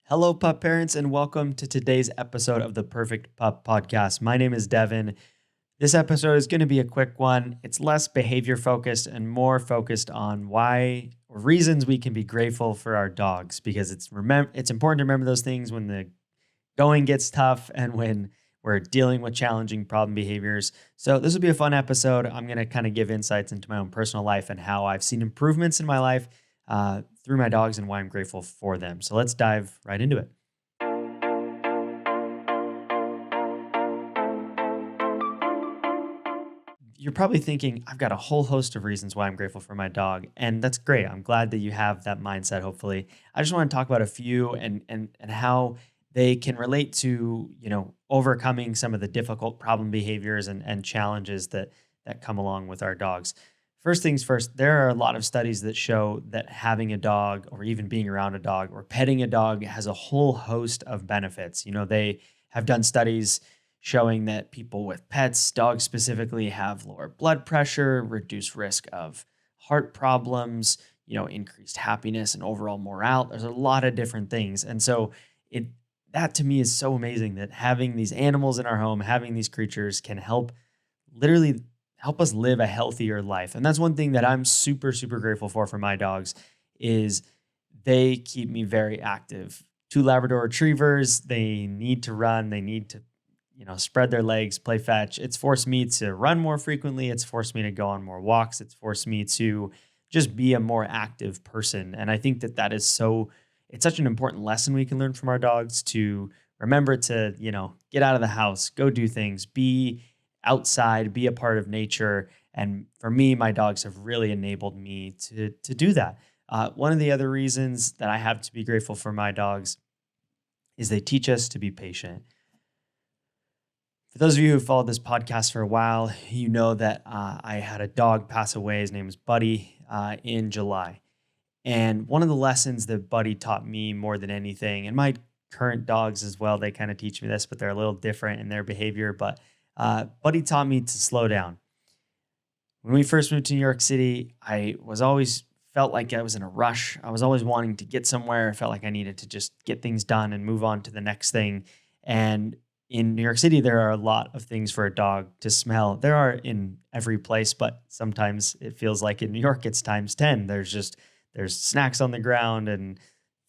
Hello, pup parents, and welcome to today's episode of the Perfect Pup Podcast. My name is Devin. This episode is going to be a quick one. It's less behavior focused and more focused on why or reasons we can be grateful for our dogs because it's important to remember those things when the going gets tough and when we're dealing with challenging problem behaviors. So, this will be a fun episode. I'm going to kind of give insights into my own personal life and how I've seen improvements in my life through my dogs and why I'm grateful for them. So, let's dive right into it. You're probably thinking, I've got a whole host of reasons why I'm grateful for my dog. And that's great. I'm glad that you have that mindset, hopefully. I just want to talk about a few and how they can relate to, overcoming some of the difficult problem behaviors and challenges that come along with our dogs. First things first, there are a lot of studies that show that having a dog or even being around a dog or petting a dog has a whole host of benefits. They have done studies showing that people with pets, dogs specifically, have lower blood pressure, reduced risk of heart problems, increased happiness and overall morale. There's a lot of different things. And so it that to me is so amazing that having these animals in our home, having these creatures can literally help us live a healthier life. And that's one thing that I'm super, super grateful for my dogs is they keep me very active. Two Labrador retrievers, they need to run, they need to spread their legs, play fetch. It's forced me to run more frequently. It's forced me to go on more walks. It's forced me to just be a more active person. And I think that it's such an important lesson we can learn from our dogs to remember to, get out of the house, go do things, be outside, be a part of nature. And for me, my dogs have really enabled me to do that. One of the other reasons that I have to be grateful for my dogs is they teach us to be patient. For those of you who followed this podcast for a while, you know that I had a dog pass away. His name was Buddy in July. And one of the lessons that Buddy taught me more than anything, and my current dogs as well, they kind of teach me this, but they're a little different in their behavior. But Buddy taught me to slow down. When we first moved to New York City, I was always felt like I was in a rush. I was always wanting to get somewhere. I felt like I needed to just get things done and move on to the next thing. And in New York City, there are a lot of things for a dog to smell. There are in every place, but sometimes it feels like in New York, it's times 10. There's snacks on the ground and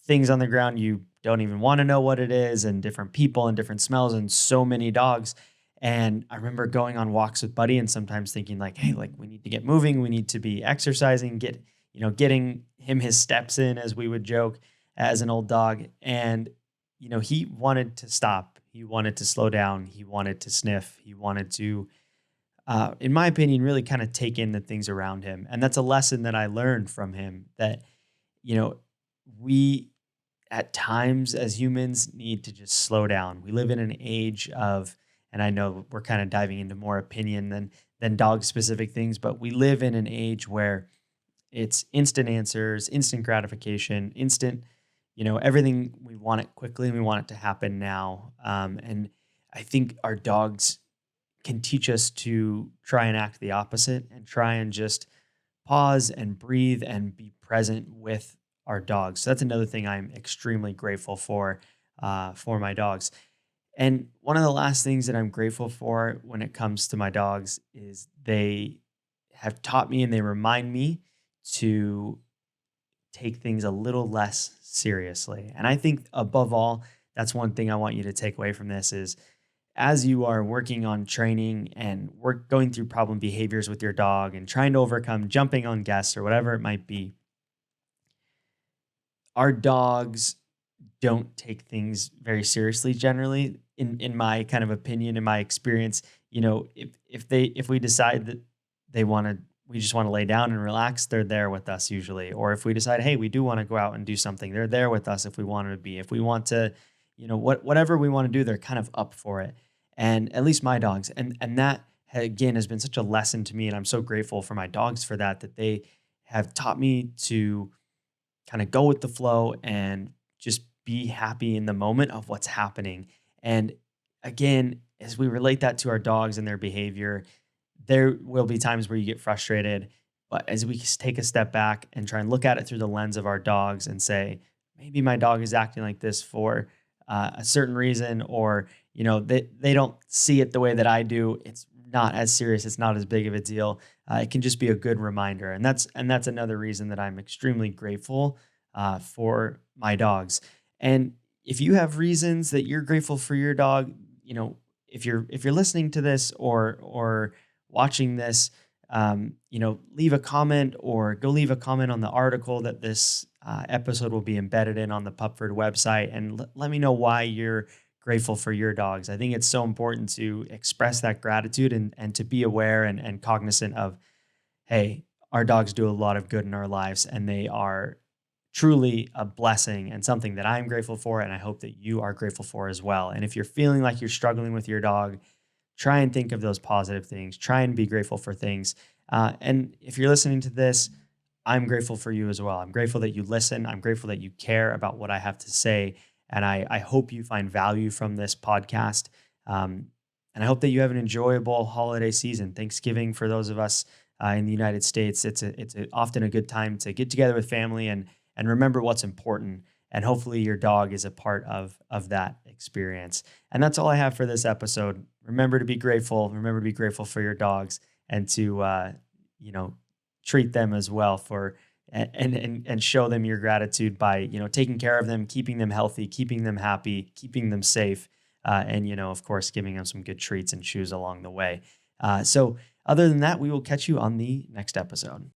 things on the ground you don't even want to know what it is, and different people and different smells and so many dogs. And I remember going on walks with Buddy and sometimes thinking like, hey, like we need to get moving, we need to be exercising, getting him his steps in, as we would joke, as an old dog. And he wanted to stop. He wanted to slow down. He wanted to sniff. He wanted to, in my opinion, really kind of take in the things around him. And that's a lesson that I learned from him that, we at times as humans need to just slow down. We live in an age of, and I know we're kind of diving into more opinion than dog specific things, but we live in an age where it's instant answers, instant gratification, instant everything, we want it quickly and we want it to happen now. And I think our dogs can teach us to try and act the opposite and try and just pause and breathe and be present with our dogs. So that's another thing I'm extremely grateful for my dogs. And one of the last things that I'm grateful for when it comes to my dogs is they have taught me and they remind me to take things a little less seriously. And I think above all, that's one thing I want you to take away from this is as you are working on training and going through problem behaviors with your dog and trying to overcome jumping on guests or whatever it might be, our dogs don't take things very seriously generally in my kind of opinion, in my experience. If we decide that we just want to lay down and relax, they're there with us usually. Or if we decide, hey, we do want to go out and do something, they're there with us if we want to be. If we want to, whatever we want to do, they're kind of up for it. And at least my dogs. And that again has been such a lesson to me. And I'm so grateful for my dogs for that they have taught me to kind of go with the flow and just be happy in the moment of what's happening. And again, as we relate that to our dogs and their behavior, there will be times where you get frustrated, but as we take a step back and try and look at it through the lens of our dogs and say, maybe my dog is acting like this for a certain reason, or they don't see it the way that I do. It's not as serious. It's not as big of a deal. It can just be a good reminder, and that's another reason that I'm extremely grateful for my dogs. And if you have reasons that you're grateful for your dog, if you're listening to this or watching this, leave a comment or go leave a comment on the article that this episode will be embedded in on the Pupford website, and let me know why you're grateful for your dogs. I think it's so important to express that gratitude and to be aware and cognizant of, hey, our dogs do a lot of good in our lives, and they are truly a blessing and something that I'm grateful for. And I hope that you are grateful for as well. And if you're feeling like you're struggling with your dog, try and think of those positive things, try and be grateful for things. And if you're listening to this, I'm grateful for you as well. I'm grateful that you listen. I'm grateful that you care about what I have to say. And I hope you find value from this podcast. And I hope that you have an enjoyable holiday season. Thanksgiving, for those of us in the United States, often a good time to get together with family and remember what's important. And hopefully your dog is a part of that experience. And that's all I have for this episode. Remember to be grateful. Remember to be grateful for your dogs, and to you know treat them as well, for and show them your gratitude by taking care of them, keeping them healthy, keeping them happy, keeping them safe, and of course giving them some good treats and chews along the way. So other than that, we will catch you on the next episode.